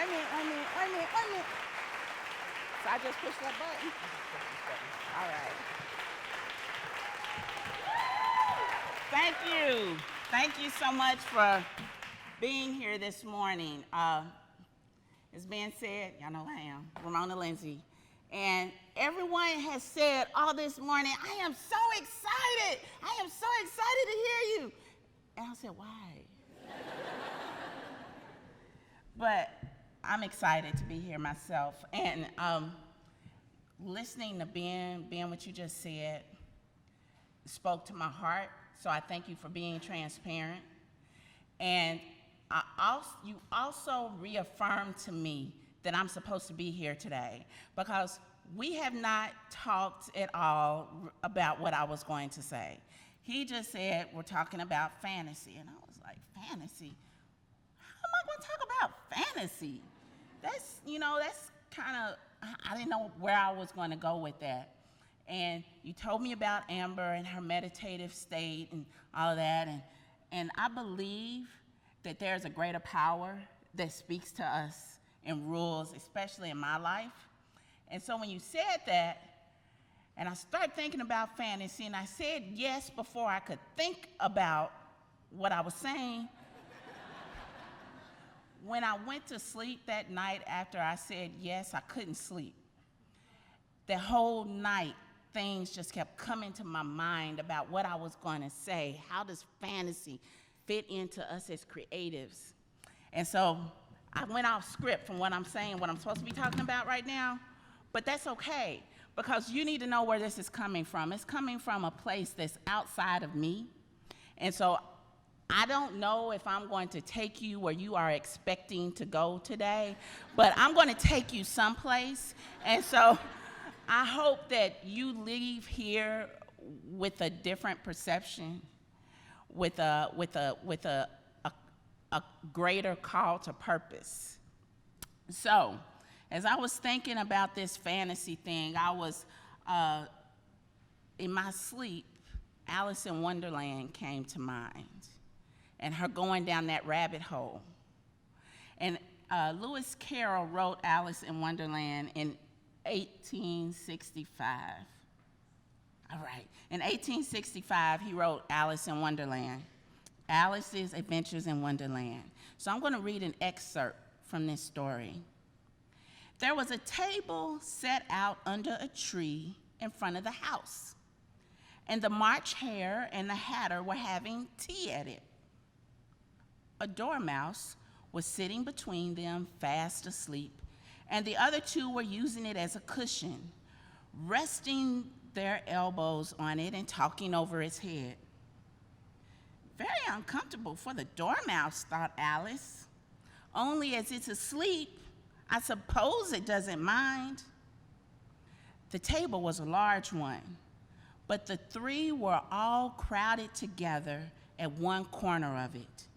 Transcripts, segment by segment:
Wait a minute. So I just pushed that button. All right. Thank you. Thank you so much for being here this morning. As Ben said, y'all know who I am, Ramona Lindsey. And everyone has said all this morning, I am so excited. I am so excited to hear you. And I said, why? But I'm excited to be here myself. And listening to Ben, what you just said, spoke to my heart. So I thank you for being transparent. And you also reaffirmed to me that I'm supposed to be here today, because we have not talked at all about what I was going to say. He just said, we're talking about fantasy. And I was like, fantasy? How am I going to talk about fantasy? That's kind of, I didn't know where I was going to go with that. And you told me about Amber and her meditative state and all of that. And I believe that there's a greater power that speaks to us and rules, especially in my life. And so when you said that, and I started thinking about fantasy, and I said yes before I could think about what I was saying. When I went to sleep that night after I said yes, I couldn't sleep. The whole night, things just kept coming to my mind about what I was going to say. How does fantasy fit into us as creatives? And so I went off script from what I'm saying, what I'm supposed to be talking about right now, but that's okay, because you need to know where this is coming from. It's coming from a place that's outside of me. And so I don't know if I'm going to take you where you are expecting to go today, but I'm going to take you someplace. And so I hope that you leave here with a different perception, with a greater call to purpose. So, as I was thinking about this fantasy thing, I was, in my sleep, Alice in Wonderland came to mind, and her going down that rabbit hole. And Lewis Carroll wrote Alice in Wonderland in 1865. All right, in 1865, he wrote Alice in Wonderland, Alice's Adventures in Wonderland. So I'm going to read an excerpt from this story. There was a table set out under a tree in front of the house, and the March Hare and the Hatter were having tea at it. A dormouse was sitting between them, fast asleep, and the other two were using it as a cushion, resting their elbows on it and talking over its head. Very uncomfortable for the dormouse, thought Alice. Only as it's asleep, I suppose it doesn't mind. The table was a large one, but the three were all crowded together at one corner of it.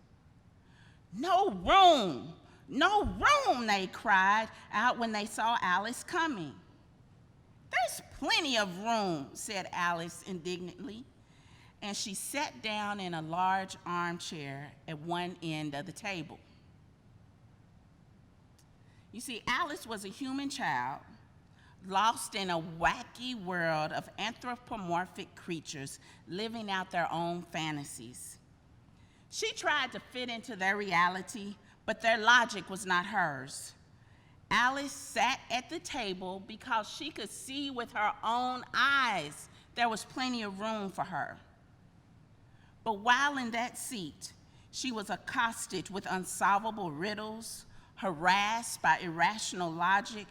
No room, no room, they cried out when they saw Alice coming. There's plenty of room, said Alice indignantly, and she sat down in a large armchair at one end of the table. You see, Alice was a human child, lost in a wacky world of anthropomorphic creatures living out their own fantasies. She tried to fit into their reality, but their logic was not hers. Alice sat at the table because she could see with her own eyes there was plenty of room for her. But while in that seat, she was accosted with unsolvable riddles, harassed by irrational logic,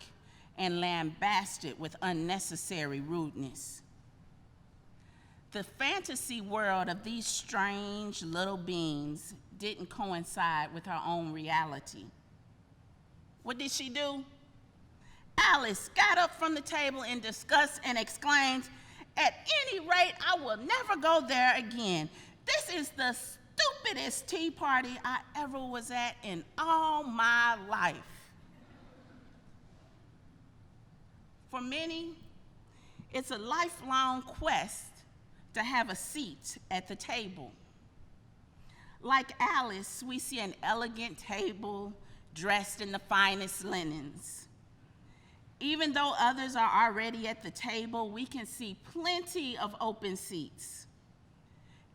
and lambasted with unnecessary rudeness. The fantasy world of these strange little beings didn't coincide with her own reality. What did she do? Alice got up from the table in disgust and exclaimed, "At any rate, I will never go there again. This is the stupidest tea party I ever was at in all my life." For many, it's a lifelong quest to have a seat at the table. Like Alice, we see an elegant table dressed in the finest linens. Even though others are already at the table, we can see plenty of open seats.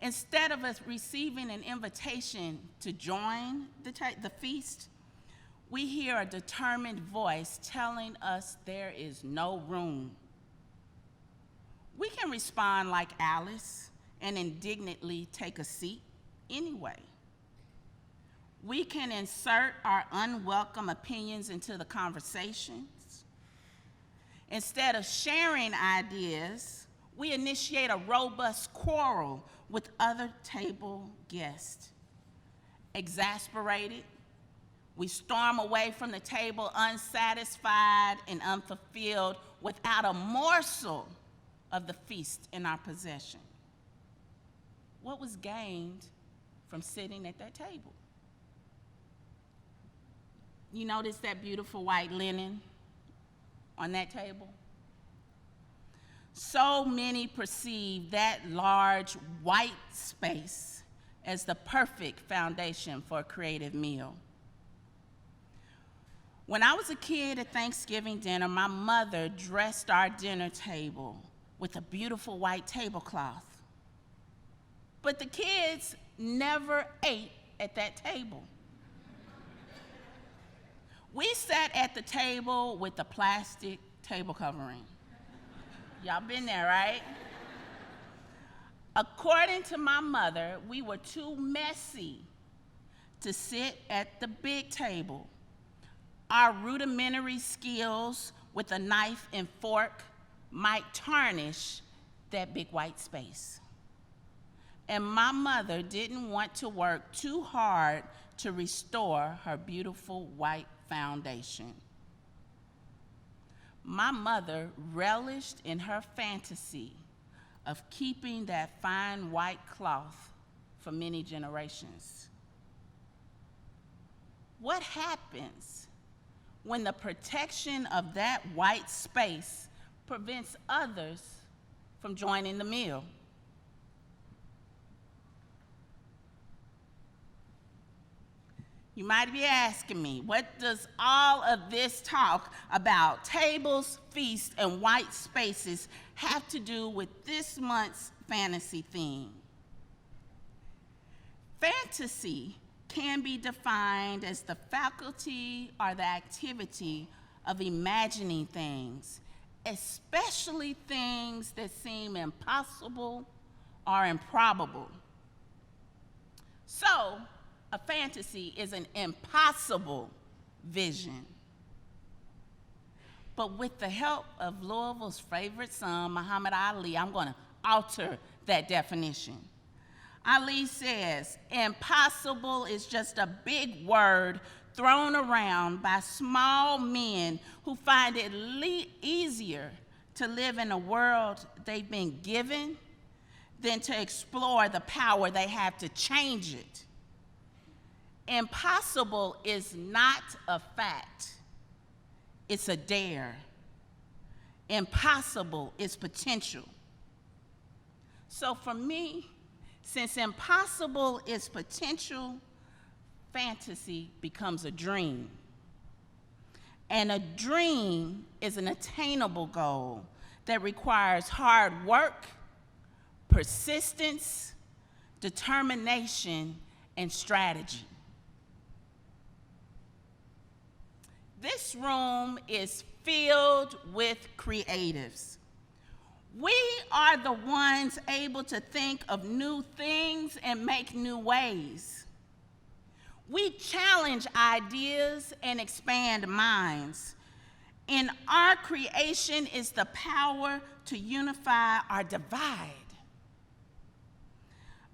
Instead of us receiving an invitation to join the feast, we hear a determined voice telling us there is no room. We can respond like Alice and indignantly take a seat anyway. We can insert our unwelcome opinions into the conversations. Instead of sharing ideas, we initiate a robust quarrel with other table guests. Exasperated, we storm away from the table unsatisfied and unfulfilled without a morsel of the feast in our possession. What was gained from sitting at that table? You notice that beautiful white linen on that table? So many perceive that large white space as the perfect foundation for a creative meal. When I was a kid at Thanksgiving dinner, my mother dressed our dinner table with a beautiful white tablecloth. But the kids never ate at that table. We sat at the table with the plastic table covering. Y'all been there, right? According to my mother, we were too messy to sit at the big table. Our rudimentary skills with a knife and fork might tarnish that big white space. And my mother didn't want to work too hard to restore her beautiful white foundation. My mother relished in her fantasy of keeping that fine white cloth for many generations. What happens when the protection of that white space prevents others from joining the meal? You might be asking me, what does all of this talk about tables, feasts, and white spaces have to do with this month's fantasy theme? Fantasy can be defined as the faculty or the activity of imagining things, especially things that seem impossible or improbable. So, a fantasy is an impossible vision. But with the help of Louisville's favorite son, Muhammad Ali, I'm going to alter that definition. Ali says, impossible is just a big word thrown around by small men who find it easier to live in a world they've been given than to explore the power they have to change it. Impossible is not a fact, it's a dare. Impossible is potential. So for me, since impossible is potential, fantasy becomes a dream. And a dream is an attainable goal that requires hard work, persistence, determination, and strategy. This room is filled with creatives. We are the ones able to think of new things and make new ways. We challenge ideas and expand minds. In our creation is the power to unify or divide.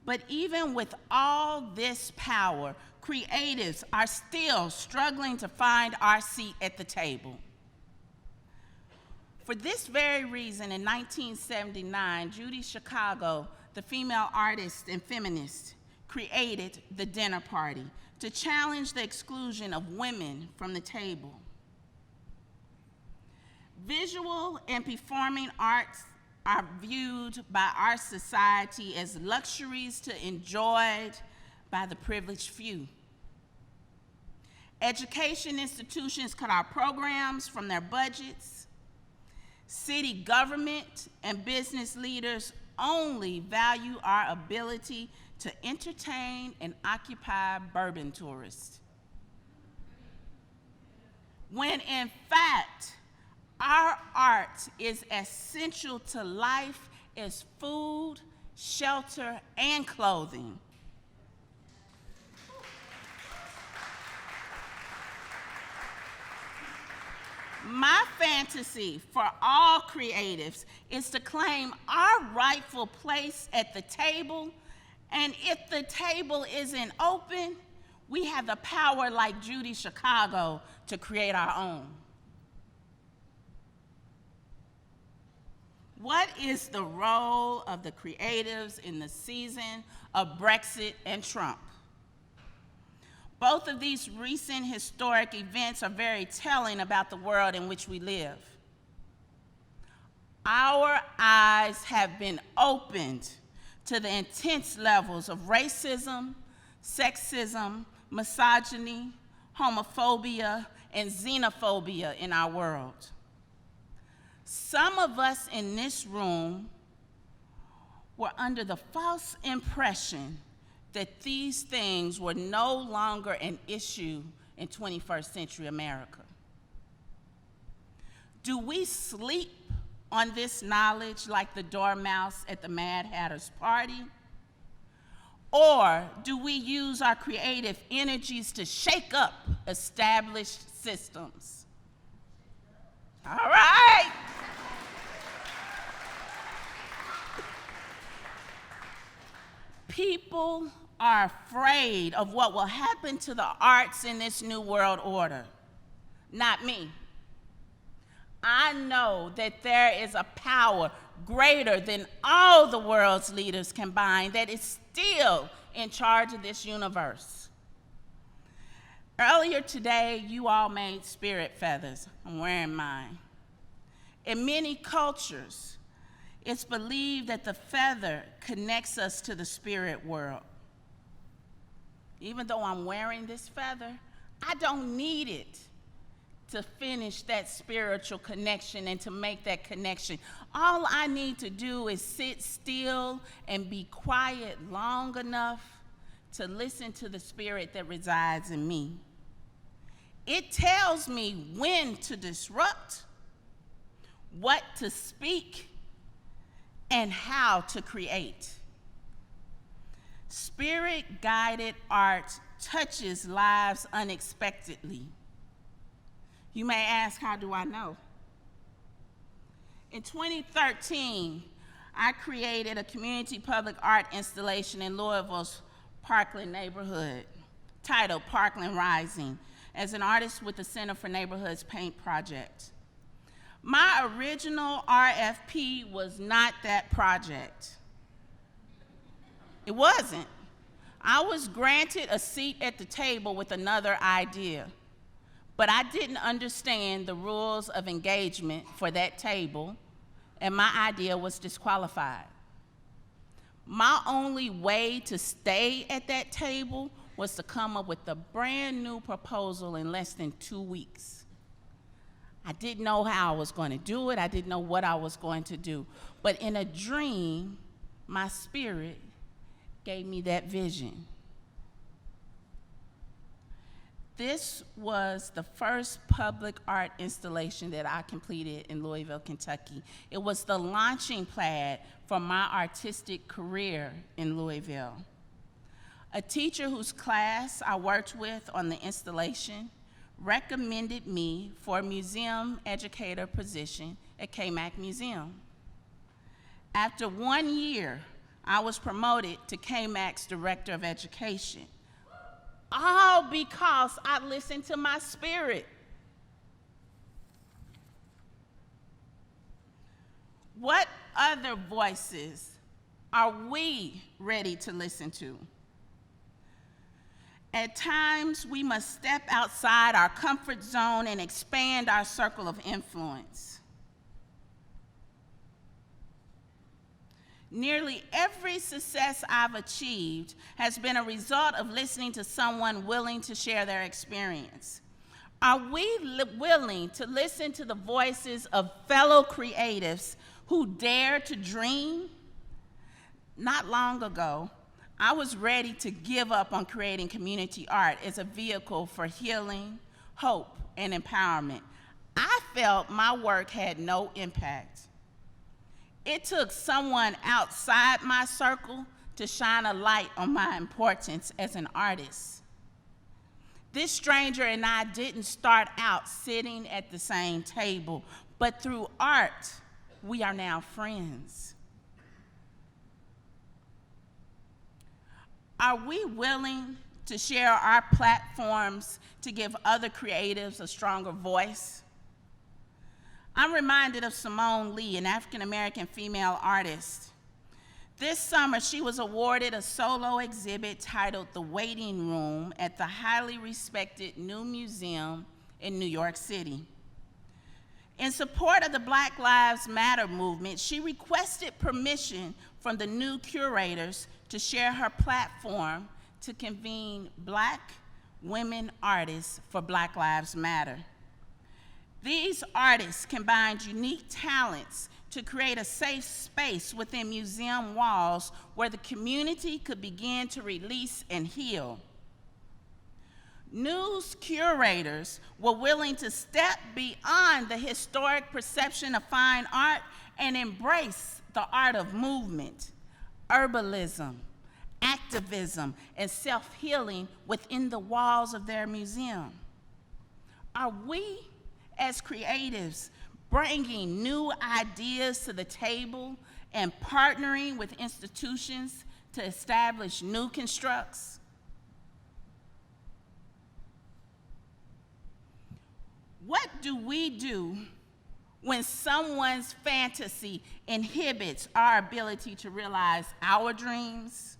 But even with all this power, creatives are still struggling to find our seat at the table. For this very reason, in 1979, Judy Chicago, the female artist and feminist, created the dinner party to challenge the exclusion of women from the table. Visual and performing arts are viewed by our society as luxuries to enjoyed by the privileged few. Education institutions cut our programs from their budgets. City government and business leaders only value our ability to entertain and occupy bourbon tourists. When in fact, our art is essential to life as food, shelter, and clothing. My fantasy for all creatives is to claim our rightful place at the table, and if the table isn't open, we have the power, like Judy Chicago, to create our own. What is the role of the creatives in the season of Brexit and Trump? Both of these recent historic events are very telling about the world in which we live. Our eyes have been opened to the intense levels of racism, sexism, misogyny, homophobia, and xenophobia in our world. Some of us in this room were under the false impression that these things were no longer an issue in 21st century America. Do we sleep on this knowledge like the dormouse at the Mad Hatter's party? Or do we use our creative energies to shake up established systems? All right. People are afraid of what will happen to the arts in this new world order. Not me. I know that there is a power greater than all the world's leaders combined that is still in charge of this universe. Earlier today, you all made spirit feathers. I'm wearing mine. In many cultures, it's believed that the feather connects us to the spirit world. Even though I'm wearing this feather, I don't need it to finish that spiritual connection and to make that connection. All I need to do is sit still and be quiet long enough to listen to the spirit that resides in me. It tells me when to disrupt, what to speak, and how to create. Spirit-guided art touches lives unexpectedly. You may ask, how do I know? In 2013, I created a community public art installation in Louisville's Parkland neighborhood titled Parkland Rising as an artist with the Center for Neighborhoods Paint Project. My original RFP was not that project. It wasn't. I was granted a seat at the table with another idea, but I didn't understand the rules of engagement for that table, and my idea was disqualified. My only way to stay at that table was to come up with a brand new proposal in less than 2 weeks. I didn't know how I was going to do it. I didn't know what I was going to do. But in a dream, my spirit gave me that vision. This was the first public art installation that I completed in Louisville, Kentucky. It was the launching pad for my artistic career in Louisville. A teacher whose class I worked with on the installation recommended me for a museum educator position at KMAC Museum. After 1 year, I was promoted to KMAC's Director of Education, all because I listened to my spirit. What other voices are we ready to listen to? At times, we must step outside our comfort zone and expand our circle of influence. Nearly every success I've achieved has been a result of listening to someone willing to share their experience. Are we willing to listen to the voices of fellow creatives who dare to dream? Not long ago, I was ready to give up on creating community art as a vehicle for healing, hope, and empowerment. I felt my work had no impact. It took someone outside my circle to shine a light on my importance as an artist. This stranger and I didn't start out sitting at the same table, but through art, we are now friends. Are we willing to share our platforms to give other creatives a stronger voice? I'm reminded of Simone Lee, an African-American female artist. This summer, she was awarded a solo exhibit titled The Waiting Room at the highly respected New Museum in New York City. In support of the Black Lives Matter movement, she requested permission from the new curators to share her platform to convene Black women artists for Black Lives Matter. These artists combined unique talents to create a safe space within museum walls where the community could begin to release and heal. News curators were willing to step beyond the historic perception of fine art and embrace the art of movement, herbalism, activism, and self-healing within the walls of their museum. Are we, as creatives, bringing new ideas to the table and partnering with institutions to establish new constructs? What do we do when someone's fantasy inhibits our ability to realize our dreams?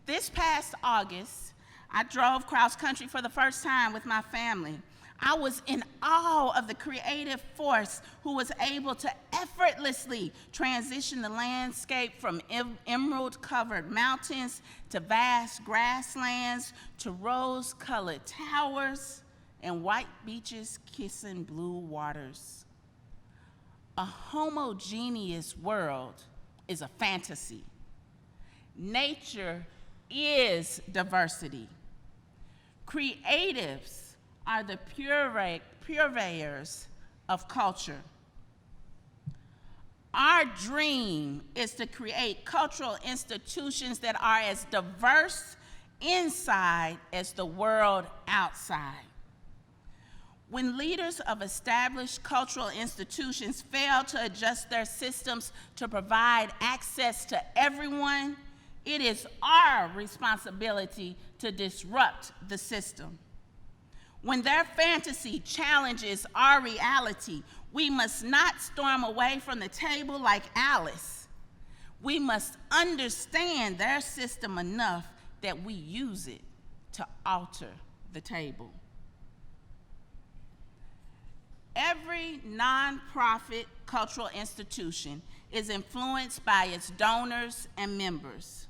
This past August, I drove cross country for the first time with my family. I was in awe of the creative force who was able to effortlessly transition the landscape from emerald-covered mountains to vast grasslands to rose-colored towers and white beaches kissing blue waters. A homogeneous world is a fantasy. Nature is diversity. Creatives are the purveyors of culture. Our dream is to create cultural institutions that are as diverse inside as the world outside. When leaders of established cultural institutions fail to adjust their systems to provide access to everyone, it is our responsibility to disrupt the system. When their fantasy challenges our reality, we must not storm away from the table like Alice. We must understand their system enough that we use it to alter the table. Every nonprofit cultural institution is influenced by its donors and members.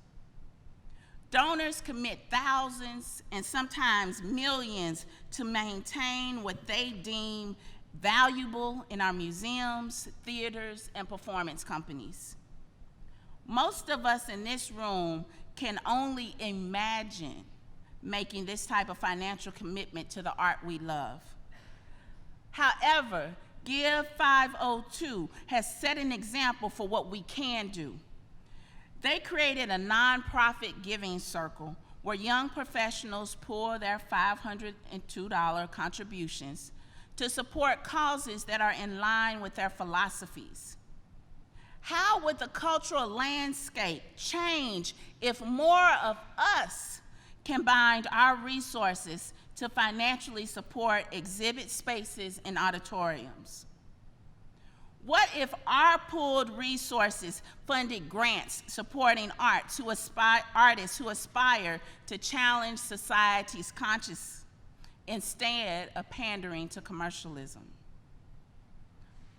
Donors commit thousands and sometimes millions to maintain what they deem valuable in our museums, theaters, and performance companies. Most of us in this room can only imagine making this type of financial commitment to the art we love. However, Give 502 has set an example for what we can do. They created a nonprofit giving circle where young professionals pour their $502 contributions to support causes that are in line with their philosophies. How would the cultural landscape change if more of us combined our resources to financially support exhibit spaces and auditoriums? What if our pooled resources funded grants supporting artists who aspire to challenge society's conscience instead of pandering to commercialism?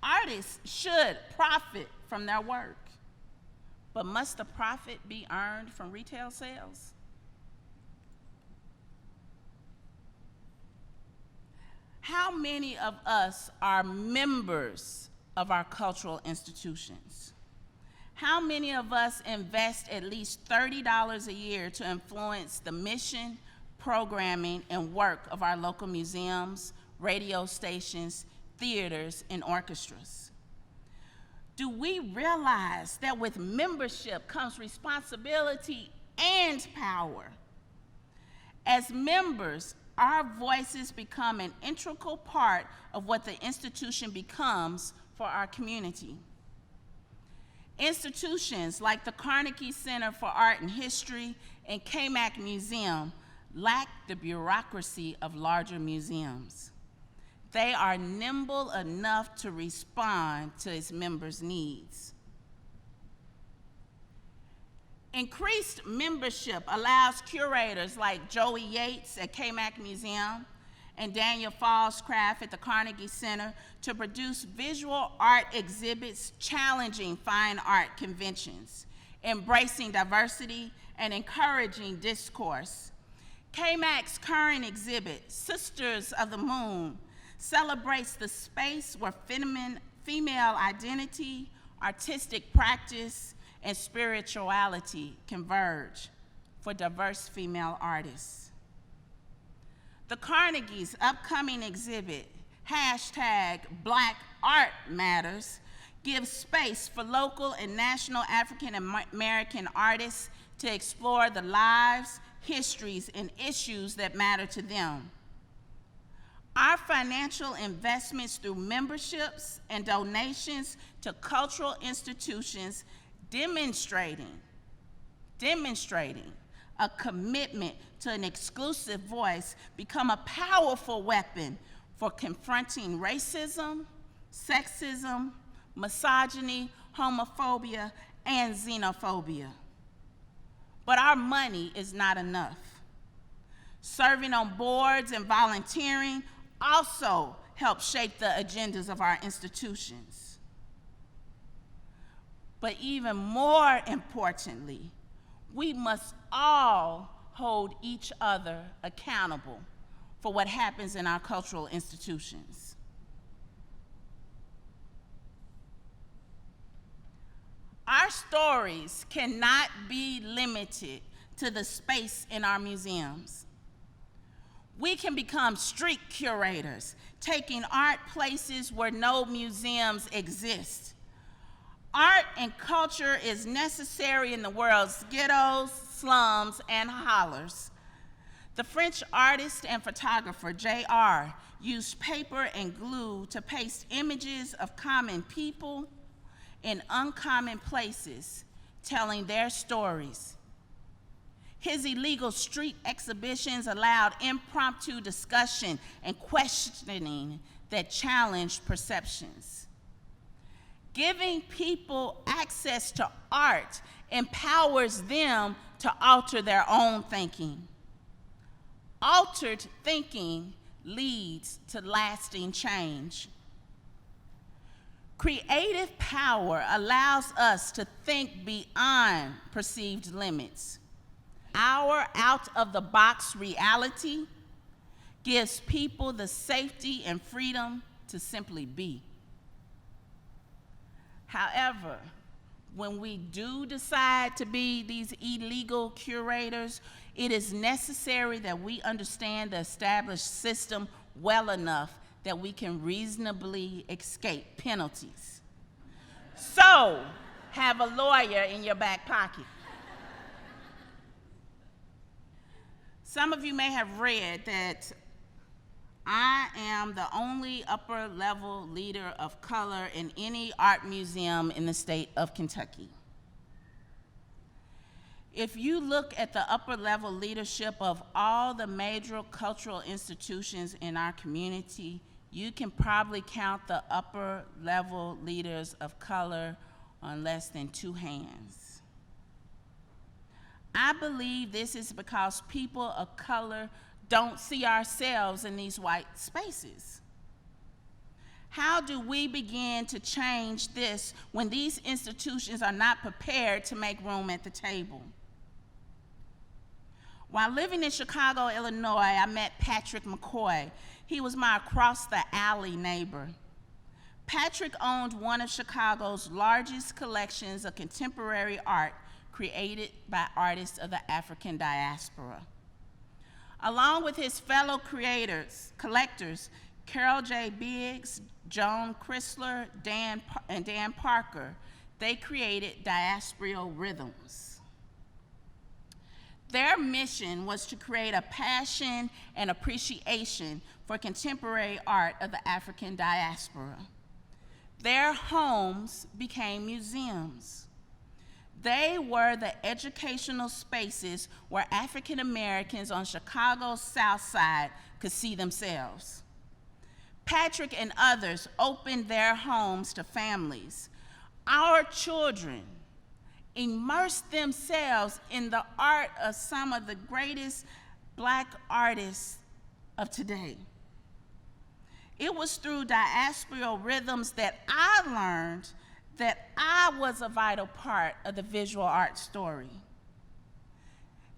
Artists should profit from their work, but must the profit be earned from retail sales? How many of us are members of our cultural institutions? How many of us invest at least $30 a year to influence the mission, programming, and work of our local museums, radio stations, theaters, and orchestras? Do we realize that with membership comes responsibility and power? As members, our voices become an integral part of what the institution becomes for our community. Institutions like the Carnegie Center for Art and History and KMAC Museum lack the bureaucracy of larger museums. They are nimble enough to respond to its members' needs. Increased membership allows curators like Joey Yates at KMAC Museum and Daniel Fallscraft at the Carnegie Center to produce visual art exhibits challenging fine art conventions, embracing diversity and encouraging discourse. KMAC's current exhibit, Sisters of the Moon, celebrates the space where female identity, artistic practice, and spirituality converge for diverse female artists. The Carnegie's upcoming exhibit, #BlackArtMatters, gives space for local and national African American artists to explore the lives, histories, and issues that matter to them. Our financial investments through memberships and donations to cultural institutions demonstrating a commitment to an exclusive voice become a powerful weapon for confronting racism, sexism, misogyny, homophobia, and xenophobia. But our money is not enough. Serving on boards and volunteering also helps shape the agendas of our institutions. But even more importantly, we must all hold each other accountable for what happens in our cultural institutions. Our stories cannot be limited to the space in our museums. We can become street curators, taking art places where no museums exist. Art and culture is necessary in the world's ghettos, slums, and hollers. The French artist and photographer J.R. used paper and glue to paste images of common people in uncommon places, telling their stories. His illegal street exhibitions allowed impromptu discussion and questioning that challenged perceptions. Giving people access to art empowers them to alter their own thinking. Altered thinking leads to lasting change. Creative power allows us to think beyond perceived limits. Our out-of-the-box reality gives people the safety and freedom to simply be. However, when we do decide to be these illegal curators, it is necessary that we understand the established system well enough that we can reasonably escape penalties. So, have a lawyer in your back pocket. Some of you may have read that I am the only upper-level leader of color in any art museum in the state of Kentucky. If you look at the upper-level leadership of all the major cultural institutions in our community, you can probably count the upper-level leaders of color on less than 2 hands. I believe this is because people of color don't see ourselves in these white spaces. How do we begin to change this when these institutions are not prepared to make room at the table? While living in Chicago, Illinois, I met Patrick McCoy. He was my across-the-alley neighbor. Patrick owned one of Chicago's largest collections of contemporary art created by artists of the African diaspora. Along with his fellow collectors, Carol J. Biggs, Joan Chrysler, and Dan Parker, they created Diasporal Rhythms. Their mission was to create a passion and appreciation for contemporary art of the African diaspora. Their homes became museums. They were the educational spaces where African Americans on Chicago's South Side could see themselves. Patrick and others opened their homes to families. Our children immersed themselves in the art of some of the greatest Black artists of today. It was through Diasporal Rhythms that I learned that I was a vital part of the visual art story.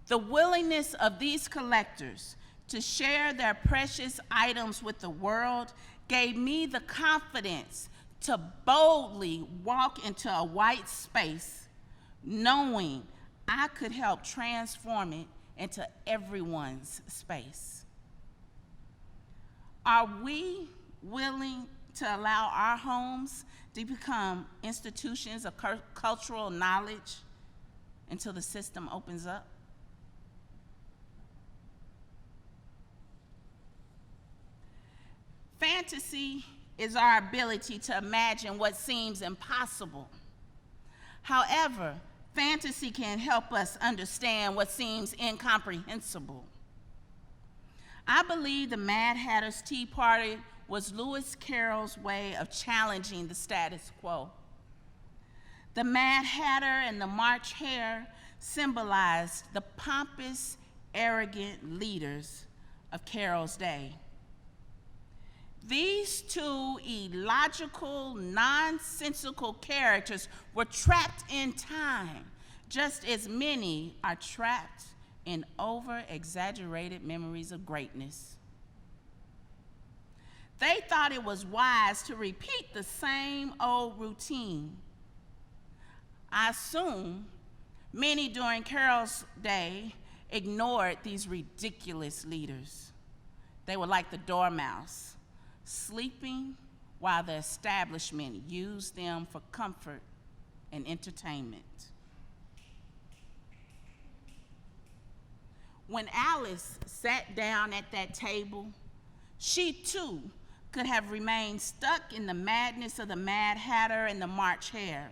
The willingness of these collectors to share their precious items with the world gave me the confidence to boldly walk into a white space, knowing I could help transform it into everyone's space. Are we willing to allow our homes to become institutions of cultural knowledge until the system opens up? Fantasy is our ability to imagine what seems impossible. However, fantasy can help us understand what seems incomprehensible. I believe the Mad Hatter's Tea Party was Lewis Carroll's way of challenging the status quo. The Mad Hatter and the March Hare symbolized the pompous, arrogant leaders of Carroll's day. These two illogical, nonsensical characters were trapped in time, just as many are trapped in over-exaggerated memories of greatness. They thought it was wise to repeat the same old routine. I assume many during Carroll's day ignored these ridiculous leaders. They were like the dormouse, sleeping while the establishment used them for comfort and entertainment. When Alice sat down at that table, she too could have remained stuck in the madness of the Mad Hatter and the March Hare.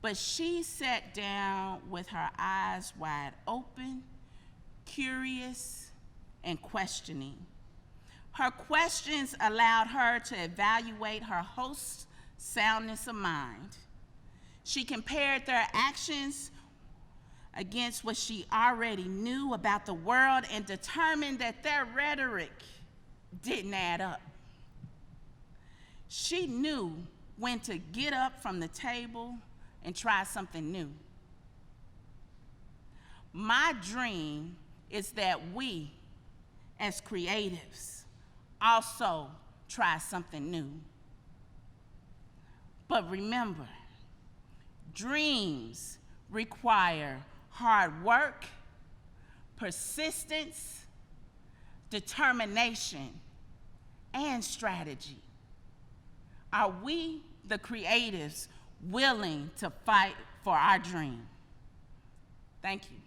But she sat down with her eyes wide open, curious, and questioning. Her questions allowed her to evaluate her host's soundness of mind. She compared their actions against what she already knew about the world and determined that their rhetoric didn't add up. She knew when to get up from the table and try something new. My dream is that we, as creatives, also try something new. But remember, dreams require hard work, persistence, determination, and strategy. Are we, the creatives, willing to fight for our dream? Thank you.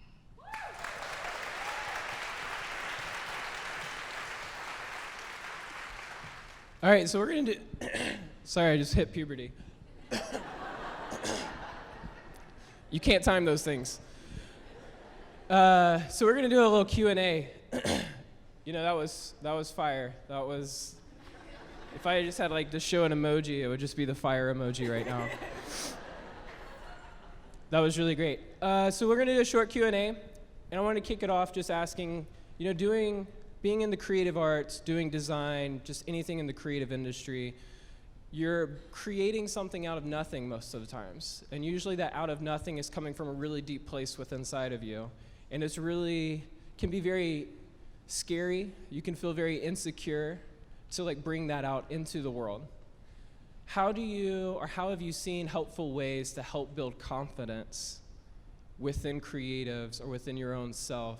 All right, so we're gonna do, sorry, I just hit puberty. You can't time those things. So we're gonna do a little Q&A. You know, that was fire. That was, if I just had like to show an emoji, it would just be the fire emoji right now. That was really great. So we're gonna do a short Q&A, and I want to kick it off just asking, you know, being in the creative arts, doing design, just anything in the creative industry, you're creating something out of nothing most of the times. And usually that out of nothing is coming from a really deep place within inside of you. And it's really, can be very scary. You can feel very insecure to like bring that out into the world. How have you seen helpful ways to help build confidence within creatives or within your own self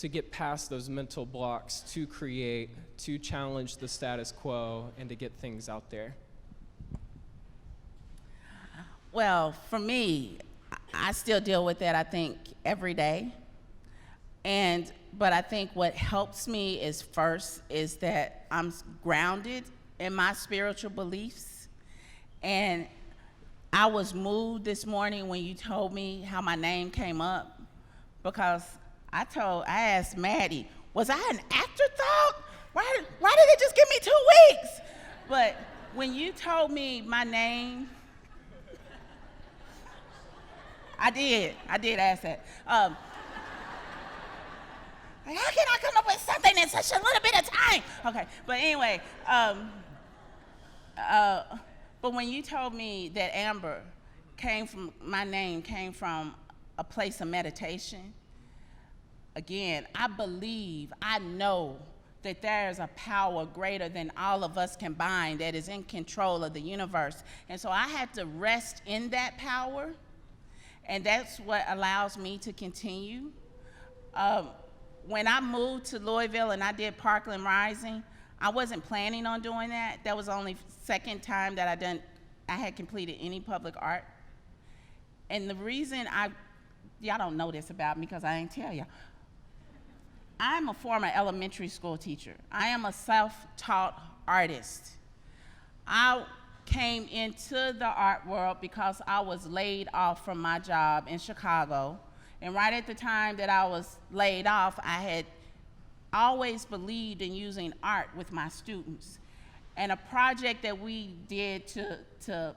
to get past those mental blocks to create, to challenge the status quo, and to get things out there? Well, for me, I still deal with that, I think, every day. But I think what helps me is that I'm grounded in my spiritual beliefs. And I was moved this morning when you told me how my name came up, because I asked Maddie, was I an afterthought? Why did they just give me 2 weeks? But when you told me my name, I did ask that. Like, how can I come up with something in such a little bit of time? Okay, but anyway, but when you told me that my name came from a place of meditation, again, I know that there is a power greater than all of us combined that is in control of the universe. And so I had to rest in that power, and that's what allows me to continue. When I moved to Louisville and I did Parkland Rising, I wasn't planning on doing that. That was the only second time that I had completed any public art. And the reason y'all don't know this about me because I ain't tell y'all. I'm a former elementary school teacher. I am a self-taught artist. I came into the art world because I was laid off from my job in Chicago. And right at the time that I was laid off, I had always believed in using art with my students. And a project that we did to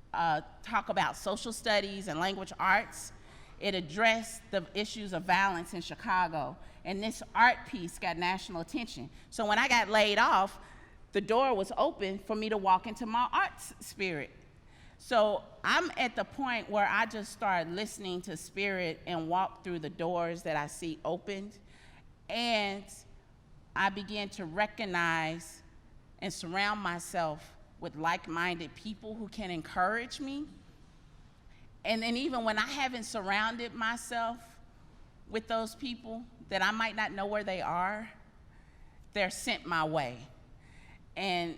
talk about social studies and language arts, it addressed the issues of violence in Chicago. And this art piece got national attention. So when I got laid off, the door was open for me to walk into my art spirit. So I'm at the point where I just started listening to spirit and walk through the doors that I see opened. And I began to recognize and surround myself with like-minded people who can encourage me. And then even when I haven't surrounded myself with those people that I might not know where they are, they're sent my way. And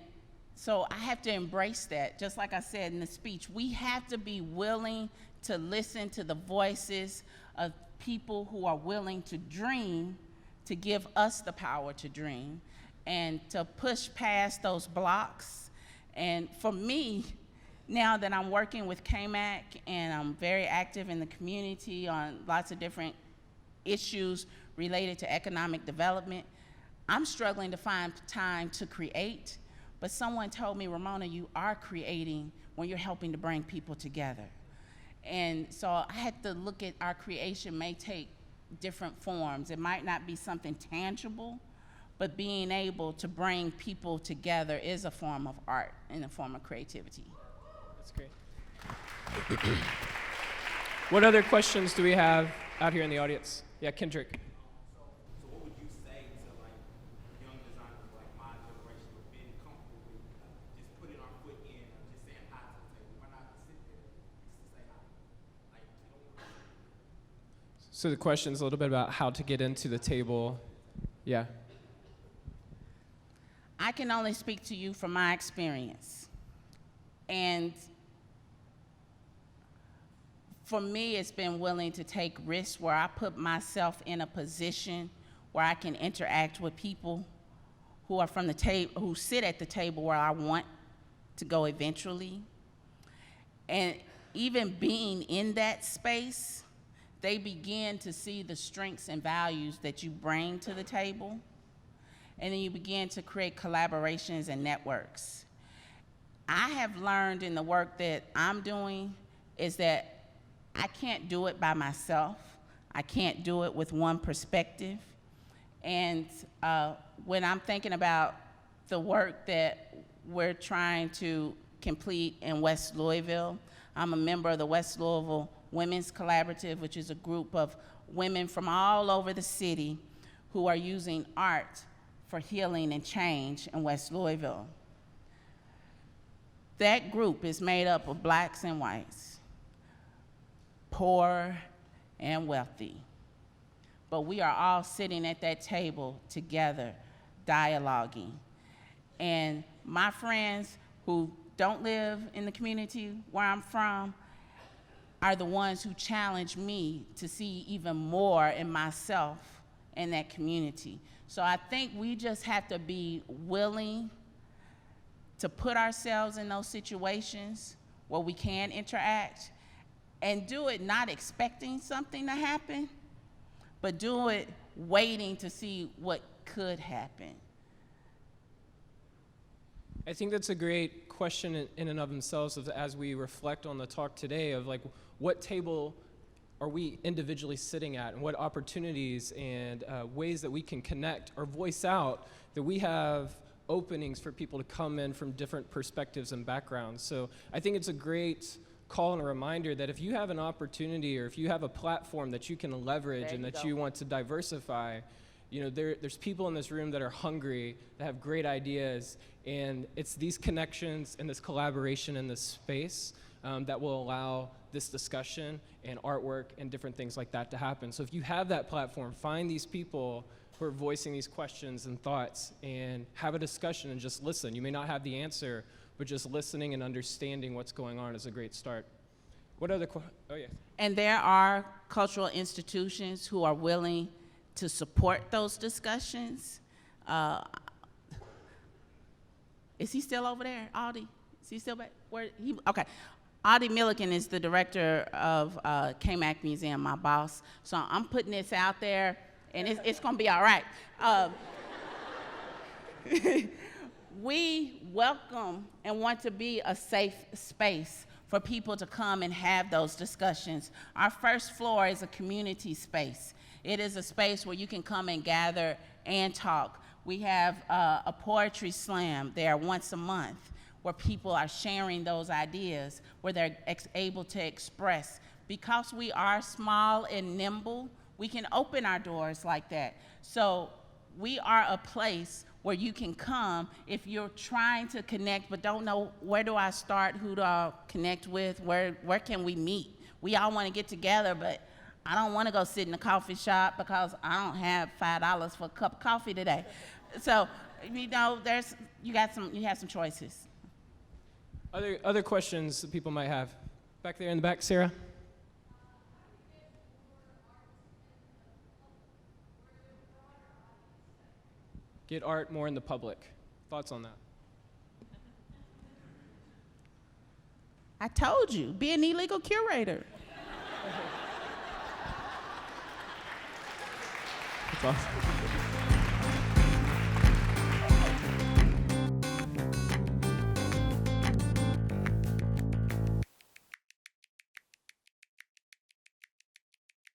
so I have to embrace that. Just like I said in the speech, we have to be willing to listen to the voices of people who are willing to dream, to give us the power to dream, and to push past those blocks. And for me, now that I'm working with KMAC and I'm very active in the community on lots of different issues related to economic development, I'm struggling to find time to create. But someone told me, Ramona, you are creating when you're helping to bring people together. And so I had to look at our creation may take different forms. It might not be something tangible, but being able to bring people together is a form of art and a form of creativity. That's great. What other questions do we have out here in the audience? Yeah, Kendrick. So what would you say to like young designers like my generation who've been comfortable with just putting our foot in or just saying hi to the table? Why not sit there just to say hi? Like, So the question's a little bit about how to get into the table. Yeah. I can only speak to you from my experience. And for me, it's been willing to take risks where I put myself in a position where I can interact with people who are from the table, who sit at the table where I want to go eventually. And even being in that space, they begin to see the strengths and values that you bring to the table. And then you begin to create collaborations and networks. I have learned in the work that I'm doing is that I can't do it by myself. I can't do it with one perspective. And when I'm thinking about the work that we're trying to complete in West Louisville. I'm a member of the West Louisville Women's Collaborative, which is a group of women from all over the city who are using art for healing and change in West Louisville. That group is made up of blacks and whites, poor and wealthy. But we are all sitting at that table together, dialoguing. And my friends who don't live in the community where I'm from are the ones who challenge me to see even more in myself in that community. So I think we just have to be willing to put ourselves in those situations where we can interact and do it not expecting something to happen, but do it waiting to see what could happen. I think that's a great question in and of themselves as we reflect on the talk today of like, what table are we individually sitting at, and what opportunities and ways that we can connect or voice out that we have openings for people to come in from different perspectives and backgrounds. So I think it's a great call and a reminder that if you have an opportunity or if you have a platform that you can leverage and that you want to diversify, you know, there's people in this room that are hungry, that have great ideas, and it's these connections and this collaboration in this space that will allow this discussion and artwork and different things like that to happen. So if you have that platform, find these people who are voicing these questions and thoughts and have a discussion and just listen. You may not have the answer, but just listening and understanding what's going on is a great start. What other oh yeah. And there are cultural institutions who are willing to support those discussions. Is he still over there, Audie? Is he still back? Okay. Audie Milliken is the director of KMAC Museum, my boss. So I'm putting this out there, and it's gonna be all right. We welcome and want to be a safe space for people to come and have those discussions. Our first floor is a community space. It is a space where you can come and gather and talk. We have a poetry slam there once a month where people are sharing those ideas, where they're able to express. Because we are small and nimble, we can open our doors like that. So we are a place where you can come if you're trying to connect but don't know where do I start, who do I connect with, where can we meet? We all want to get together, but I don't want to go sit in a coffee shop because I don't have $5 for a cup of coffee today. So, you know, you have some choices. Other questions that people might have? Back there in the back, Sarah? Get art more in the public. Thoughts on that? I told you, be an illegal curator. That's awesome.